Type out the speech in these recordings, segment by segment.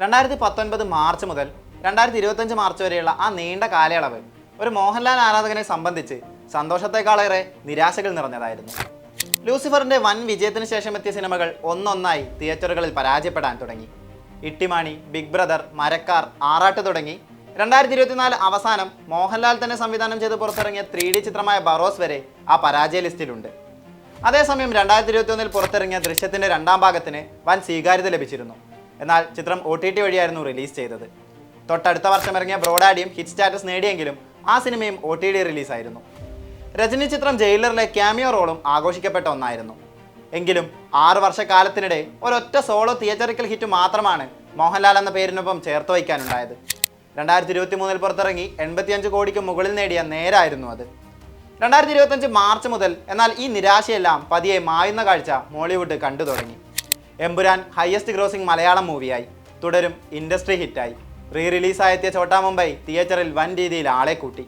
2019 March മുതൽ 2025 March വരെയുള്ള ആ നീണ്ട കാലയളവ് ഒരു മോഹൻലാൽ ആരാധകനെ സംബന്ധിച്ച് സന്തോഷത്തെക്കാളേറെ നിരാശകൾ നിറഞ്ഞതായിരുന്നു. ലൂസിഫറിന്റെ വൻ വിജയത്തിന് ശേഷം എത്തിയ സിനിമകൾ ഒന്നൊന്നായി തിയേറ്ററുകളിൽ പരാജയപ്പെടാൻ തുടങ്ങി. ഇട്ടിമാണി, ബിഗ് ബ്രദർ, മരക്കാർ, ആറാട്ട് തുടങ്ങി 2024 അവസാനം മോഹൻലാൽ തന്നെ സംവിധാനം ചെയ്ത് പുറത്തിറങ്ങിയ 3D ചിത്രമായ ബറോസ് വരെ ആ പരാജയ ലിസ്റ്റിലുണ്ട്. അതേസമയം 2021 പുറത്തിറങ്ങിയ ദൃശ്യത്തിന്റെ രണ്ടാം ഭാഗത്തിന് വൻ സ്വീകാര്യത ലഭിച്ചിരുന്നു. എന്നാൽ ചിത്രം OTT വഴിയായിരുന്നു റിലീസ് ചെയ്തത്. തൊട്ടടുത്ത വർഷം ഇറങ്ങിയ ബ്രോഡാഡിയും ഹിറ്റ് സ്റ്റാറ്റസ് നേടിയെങ്കിലും ആ സിനിമയും OTT റിലീസായിരുന്നു. രജനി ചിത്രം ജയിലറിലെ ക്യാമിയോ റോളും ആഘോഷിക്കപ്പെട്ട ഒന്നായിരുന്നു. എങ്കിലും 6 വർഷക്കാലത്തിനിടെ ഒരൊറ്റ സോളോ തിയേറ്ററിക്കൽ ഹിറ്റ് മാത്രമാണ് മോഹൻലാൽ എന്ന പേരിനൊപ്പം ചേർത്ത് വയ്ക്കാനുണ്ടായത്. 2023 പുറത്തിറങ്ങി 85 കോടിക്ക് മുകളിൽ നേടിയ നേരായിരുന്നു അത്. 2025 മാർച്ച് മുതൽ എന്നാൽ ഈ നിരാശയെല്ലാം പതിയെ മായുന്ന കാഴ്ച മോളിവുഡ് കണ്ടു തുടങ്ങി. എമ്പുരാൻ ഹയസ്റ്റ് ഗ്രോസിംഗ് മലയാളം മൂവിയായി, തുടരും ഇൻഡസ്ട്രി ഹിറ്റായി. റിലീസായെത്തിയ ഛോട്ടാ മുംബൈ തിയേറ്ററിൽ വൻ രീതിയിൽ ആളെ കൂട്ടി.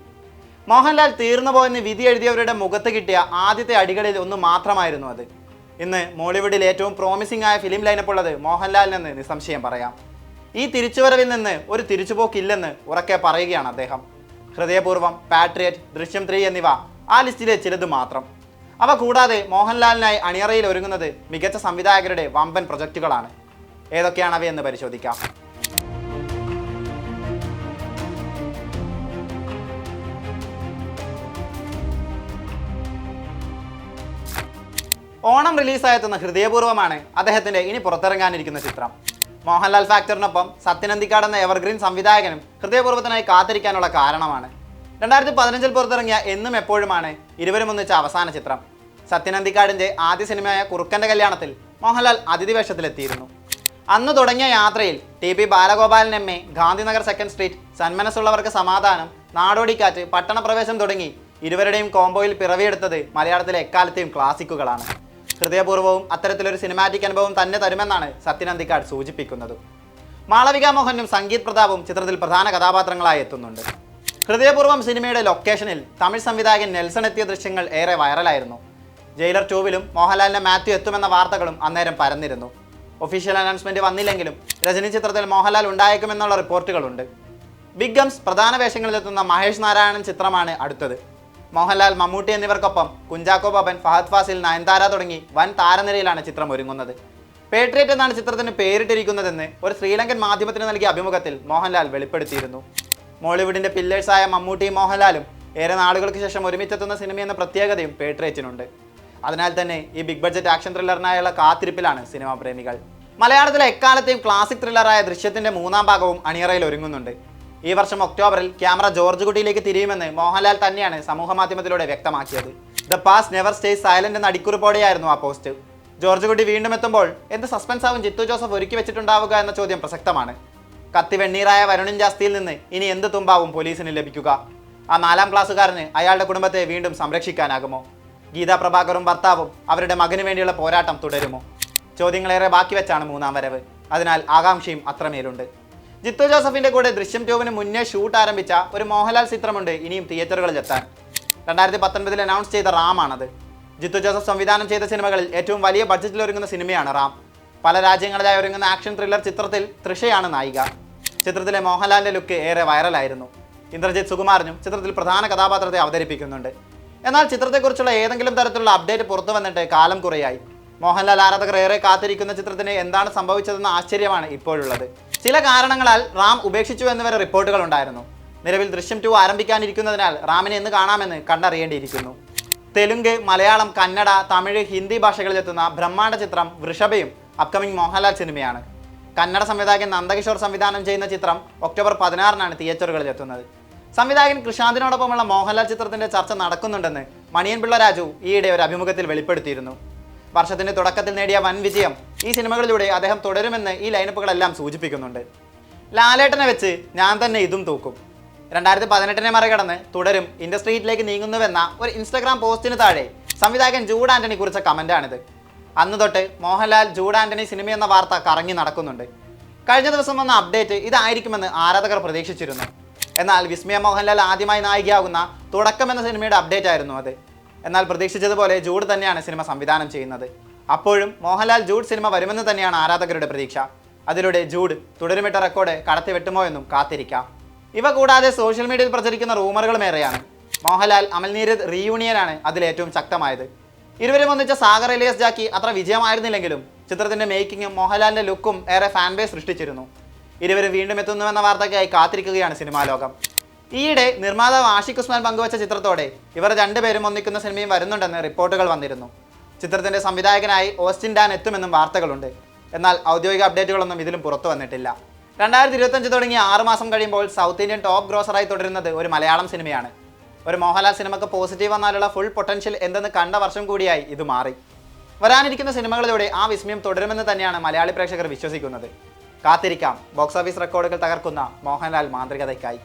മോഹൻലാൽ തീർന്നു പോയെന്ന് വിധി എഴുതിയവരുടെ മുഖത്ത് കിട്ടിയ ആദ്യത്തെ അടികളിൽ ഒന്ന് മാത്രമായിരുന്നു അത്. ഇന്ന് മോളിവുഡിൽ ഏറ്റവും പ്രോമിസിംഗ് ആയ ഫിലിം ലൈനപ്പ് ഉള്ളത് മോഹൻലാലിനെന്ന് നിസ്സംശയം പറയാം. ഈ തിരിച്ചുവരവിൽ നിന്ന് ഒരു തിരിച്ചുപോക്കില്ലെന്ന് ഉറക്കെ പറയുകയാണ് അദ്ദേഹം. ഹൃദയപൂർവ്വം, പാട്രിയറ്റ്, ദൃശ്യം 3 എന്നിവ ആ ലിസ്റ്റിലെ ചിലത് മാത്രം. അവ കൂടാതെ മോഹൻലാലിനായി അണിയറയിൽ ഒരുങ്ങുന്നത് മികച്ച സംവിധായകരുടെ വമ്പൻ പ്രൊജക്റ്റുകളാണ്. ഏതൊക്കെയാണ് അവയെന്ന് പരിശോധിക്കാം. ഓണം റിലീസായെത്തുന്ന ഹൃദയപൂർവ്വമാണ് അദ്ദേഹത്തിന്റെ ഇനി പുറത്തിറങ്ങാനിരിക്കുന്ന ചിത്രം. മോഹൻലാൽ ഫാക്ടറിനൊപ്പം സത്യൻ അന്തിക്കാട് എന്ന എവർഗ്രീൻ സംവിധായകനും ഹൃദയപൂർവ്വത്തിനായി കാത്തിരിക്കാനുള്ള കാരണമാണ്. 2015 പുറത്തിറങ്ങിയ എന്നും എപ്പോഴുമാണ് ഇരുവരും ഒന്നിച്ച അവസാന ചിത്രം. സത്യൻ അന്തിക്കാടിന്റെ ആദ്യ സിനിമയായ കുറുക്കന്റെ കല്യാണത്തിൽ മോഹൻലാൽ അതിഥി വേഷത്തിലെത്തിയിരുന്നു. അന്ന് തുടങ്ങിയ യാത്രയിൽ TP Balagopalan MA, Gandhinagar 2nd street, Sanmanassullavarkku Samadhanam, Nadodikkattu, Pattanapravesham തുടങ്ങി ഇരുവരുടെയും കോംബോയിൽ പിറവിയെടുത്തത് മലയാളത്തിലെ എക്കാലത്തെയും ക്ലാസിക്കുകളാണ്. ഹൃദയപൂർവ്വവും അത്തരത്തിലൊരു സിനിമാറ്റിക് അനുഭവം തന്നെ തരുമെന്നാണ് സത്യൻ അന്തിക്കാട് സൂചിപ്പിക്കുന്നത്. മാളവിക മോഹനും സംഗീത് പ്രതാപും ചിത്രത്തിൽ പ്രധാന കഥാപാത്രങ്ങളായി എത്തുന്നുണ്ട്. ഹൃദയപൂർവ്വം സിനിമയുടെ ലൊക്കേഷനിൽ തമിഴ് സംവിധായകൻ നെൽസൺ എത്തിയ ദൃശ്യങ്ങൾ ഏറെ വൈറലായിരുന്നു. ജയിലർ 2 മോഹൻലാലിന്റെ മാത്യു എത്തുമെന്ന വാർത്തകളും അന്നേരം പരന്നിരുന്നു. ഒഫീഷ്യൽ അനൗൺസ്മെന്റ് വന്നില്ലെങ്കിലും രജനി ചിത്രത്തിൽ മോഹൻലാൽ ഉണ്ടായേക്കുമെന്നുള്ള റിപ്പോർട്ടുകളുണ്ട്. ബിഗ് ഗംസ് പ്രധാന വേഷങ്ങളിലെത്തുന്ന മഹേഷ് നാരായണൻ ചിത്രമാണ് അടുത്തത്. മോഹൻലാൽ, മമ്മൂട്ടി എന്നിവർക്കൊപ്പം കുഞ്ചാക്കോ ബോബൻ, ഫഹദ് ഫാസിൽ, നയൻതാര തുടങ്ങി വൻ താരനിരയിലാണ് ചിത്രം ഒരുങ്ങുന്നത്. പേട്രിയറ്റ് എന്നാണ് ചിത്രത്തിന് പേരിട്ടിരിക്കുന്നതെന്ന് ഒരു ശ്രീലങ്കൻ മാധ്യമത്തിന് നൽകിയ അഭിമുഖത്തിൽ മോഹൻലാൽ വെളിപ്പെടുത്തിയിരുന്നു. മോളിവുഡിന്റെ പില്ലേഴ്സായ മമ്മൂട്ടിയും മോഹൻലാലും ഏറെ നാളുകൾക്ക് ശേഷം ഒരുമിച്ചെത്തുന്ന സിനിമയെന്ന പ്രത്യേകതയും പേട്രിയറ്റിനുണ്ട്. അതിനാൽ തന്നെ ഈ ബിഗ് ബഡ്ജറ്റ് ആക്ഷൻ ത്രില്ലറിനായുള്ള കാത്തിരിപ്പിലാണ് സിനിമാ പ്രേമികൾ. മലയാളത്തിലെ എക്കാലത്തെയും ക്ലാസിക് ത്രില്ലറായ ദൃശ്യത്തിന്റെ 3ാം ഭാഗവും അണിയറയിൽ ഒരുങ്ങുന്നുണ്ട്. ഈ വർഷം ഒക്ടോബറിൽ ക്യാമറ ജോർജ് കുട്ടിയിലേക്ക് തിരിയുമെന്ന് മോഹൻലാൽ തന്നെയാണ് സമൂഹ മാധ്യമത്തിലൂടെ വ്യക്തമാക്കിയത്. The past never stays silent എന്ന അടിക്കുറിപ്പോടെയായിരുന്നു ആ പോസ്റ്റ്. ജോർജ് കുട്ടി വീണ്ടും എത്തുമ്പോൾ എന്ത് സസ്പെൻസ് ആവും ജിത്തു ജോസഫ് ഒരുക്കി വെച്ചിട്ടുണ്ടാവുക എന്ന ചോദ്യം പ്രസക്തമാണ്. കത്തി വെണ്ണീറായ വരുണിൻ ജാസ്തിയിൽ നിന്ന് ഇനി എന്ത് തുമ്പാവും പോലീസിന് ലഭിക്കുക? ആ 4ാം ക്ലാസ്സുകാരന് അയാളുടെ കുടുംബത്തെ വീണ്ടും സംരക്ഷിക്കാനാകുമോ? ഗീതാ പ്രഭാകറും ഭർത്താവും അവരുടെ മകന് വേണ്ടിയുള്ള പോരാട്ടം തുടരുമോ? ചോദ്യങ്ങളേറെ ബാക്കി വെച്ചാണ് 3ാം വരവ്. അതിനാൽ ആകാംക്ഷയും അത്രമേലുണ്ട്. ജിത്തു ജോസഫിന്റെ കൂടെ ദൃശ്യം 2 മുന്നേ ഷൂട്ട് ആരംഭിച്ച ഒരു മോഹൻലാൽ ചിത്രമുണ്ട് ഇനിയും തിയേറ്ററുകളിലെത്താൻ. 2019 അനൗൺസ് ചെയ്ത റാമാണത്. ജിത്തു ജോസഫ് സംവിധാനം ചെയ്ത സിനിമകളിൽ ഏറ്റവും വലിയ ബഡ്ജറ്റിൽ ഒരുങ്ങുന്ന സിനിമയാണ് റാം. പല രാജ്യങ്ങളിലായി ഒരുങ്ങുന്ന ആക്ഷൻ ത്രില്ലർ ചിത്രത്തിൽ തൃഷയാണ് നായിക. ചിത്രത്തിലെ മോഹൻലാലിന്റെ ലുക്ക് ഏറെ വൈറലായിരുന്നു. ഇന്ദ്രജിത്ത് സുകുമാരനും ചിത്രത്തിൽ പ്രധാന കഥാപാത്രത്തെ അവതരിപ്പിക്കുന്നുണ്ട്. എന്നാൽ ചിത്രത്തെക്കുറിച്ചുള്ള ഏതെങ്കിലും തരത്തിലുള്ള അപ്ഡേറ്റ് പുറത്തു വന്നിട്ട് കാലം കുറയായി. മോഹൻലാൽ ആരാധകർ ഏറെ കാത്തിരിക്കുന്ന ചിത്രത്തിന് എന്താണ് സംഭവിച്ചതെന്ന ആശ്ചര്യമാണ് ഇപ്പോഴുള്ളത്. ചില കാരണങ്ങളാൽ റാം ഉപേക്ഷിച്ചു എന്നിവരെ റിപ്പോർട്ടുകൾ ഉണ്ടായിരുന്നു. നിലവിൽ ദൃശ്യം 2 ആരംഭിക്കാനിരിക്കുന്നതിനാൽ റാമിനെ എന്ന് കാണാമെന്ന് കണ്ടറിയേണ്ടിയിരിക്കുന്നു. തെലുങ്ക്, മലയാളം, കന്നഡ, തമിഴ്, ഹിന്ദി ഭാഷകളിലെത്തുന്ന ബ്രഹ്മാണ്ഡ ചിത്രം വൃഷഭയും അപ്കമിംഗ് മോഹൻലാൽ സിനിമയാണ്. കന്നഡ സംവിധായകൻ നന്ദകിഷോർ സംവിധാനം ചെയ്യുന്ന ചിത്രം ഒക്ടോബർ 16 തിയേറ്ററുകളിൽ എത്തുന്നത്. സംവിധായകൻ കൃഷാന്തിനോടൊപ്പമുള്ള മോഹൻലാൽ ചിത്രത്തിന്റെ ചർച്ച നടക്കുന്നുണ്ടെന്ന് മണിയൻ പിള്ള രാജു ഈയിടെ ഒരു അഭിമുഖത്തിൽ വെളിപ്പെടുത്തിയിരുന്നു. വർഷത്തിന്റെ തുടക്കത്തിൽ നേടിയ വൻ വിജയം ഈ സിനിമകളിലൂടെ അദ്ദേഹം തുടരുമെന്ന് ഈ ലൈനപ്പുകളെല്ലാം സൂചിപ്പിക്കുന്നുണ്ട്. ലാലേട്ടനെ വെച്ച് ഞാൻ തന്നെ ഇതും തൂക്കും. 2018 മറികടന്ന് തുടരും ഇൻഡസ്ട്രി ഹിറ്റിലേക്ക് നീങ്ങുന്നുവെന്ന ഒരു ഇൻസ്റ്റാഗ്രാം പോസ്റ്റിന് താഴെ സംവിധായകൻ ജൂഡ് ആന്റണി കുറിച്ച കമന്റാണിത്. അന്ന് തൊട്ട് മോഹൻലാൽ, ജൂഡ് ആന്റണി സിനിമയെന്ന വാർത്ത കറങ്ങി നടക്കുന്നുണ്ട്. കഴിഞ്ഞ ദിവസം വന്ന അപ്ഡേറ്റ് ഇതായിരിക്കുമെന്ന് ആരാധകർ പ്രതീക്ഷിച്ചിരുന്നു. എന്നാൽ വിസ്മയ മോഹൻലാൽ ആദ്യമായി നായികയാകുന്ന തുടക്കം എന്ന സിനിമയുടെ അപ്ഡേറ്റ് ആയിരുന്നു അത്. എന്നാൽ പ്രതീക്ഷിച്ചതുപോലെ ജൂഡ് തന്നെയാണ് സിനിമ സംവിധാനം ചെയ്യുന്നത്. അപ്പോഴും മോഹൻലാൽ ജൂഡ് സിനിമ വരുമെന്ന് തന്നെയാണ് ആരാധകരുടെ പ്രതീക്ഷ. അതിലൂടെ ജൂഡ് തുടരുമിട്ട റെക്കോർഡ് കടത്തിവെട്ടുമോ എന്നും കാത്തിരിക്കാം. ഇവ കൂടാതെ സോഷ്യൽ മീഡിയയിൽ പ്രചരിക്കുന്ന റൂമറുകളും ഏറെയാണ്. മോഹൻലാൽ അമൽ നീരദ് റീയൂണിയനാണ് അതിലേറ്റവും ശക്തമായത്. ഇരുവരും ഒന്നിച്ച സാഗർ എലിയസ് ജാക്കി അത്ര വിജയമായിരുന്നില്ലെങ്കിലും ചിത്രത്തിന്റെ മേക്കിങ്ങും മോഹൻലാലിന്റെ ലുക്കും ഏറെ ഫാൻ ബേസ് സൃഷ്ടിച്ചിരുന്നു. ഇരുവരും വീണ്ടും എത്തുന്നുവെന്ന വാർത്തയ്ക്കായി കാത്തിരിക്കുകയാണ് സിനിമാ ലോകം. ഈയിടെ നിർമ്മാതാവ് ആഷിഖ് ഉസ്മാൻ പങ്കുവച്ച ചിത്രത്തോടെ ഇവർ രണ്ടുപേരും ഒന്നിക്കുന്ന സിനിമയും വരുന്നുണ്ടെന്ന് റിപ്പോർട്ടുകൾ വന്നിരുന്നു. ചിത്രത്തിന്റെ സംവിധായകനായി ഓസ്റ്റിൻ ഡാൻ എത്തുമെന്നും വാർത്തകളുണ്ട്. എന്നാൽ ഔദ്യോഗിക അപ്ഡേറ്റുകളൊന്നും ഇതിലും പുറത്തു വന്നിട്ടില്ല. 2025 തുടങ്ങി 6 മാസം കഴിയുമ്പോൾ സൗത്ത് ഇന്ത്യൻ ടോപ്പ് ഗ്രോസറായി തുടരുന്നത് ഒരു മലയാളം സിനിമയാണ്. ഒരു മോഹൻലാൽ സിനിമക്ക് പോസിറ്റീവ് വന്നാലുള്ള ഫുൾ പൊട്ടൻഷ്യൽ എന്തെന്ന് കണ്ട വർഷം കൂടിയായി ഇത് മാറി. വരാനിരിക്കുന്ന സിനിമകളിലൂടെ ആ വിസ്മയം തുടരുമെന്ന് തന്നെയാണ് മലയാളി പ്രേക്ഷകർ വിശ്വസിക്കുന്നത്. കാത്തിരിക്കാം ബോക്സ് ഓഫീസ് റെക്കോർഡുകൾ തകർക്കുന്ന മോഹൻലാൽ മാന്ത്രികതയ്ക്കായി.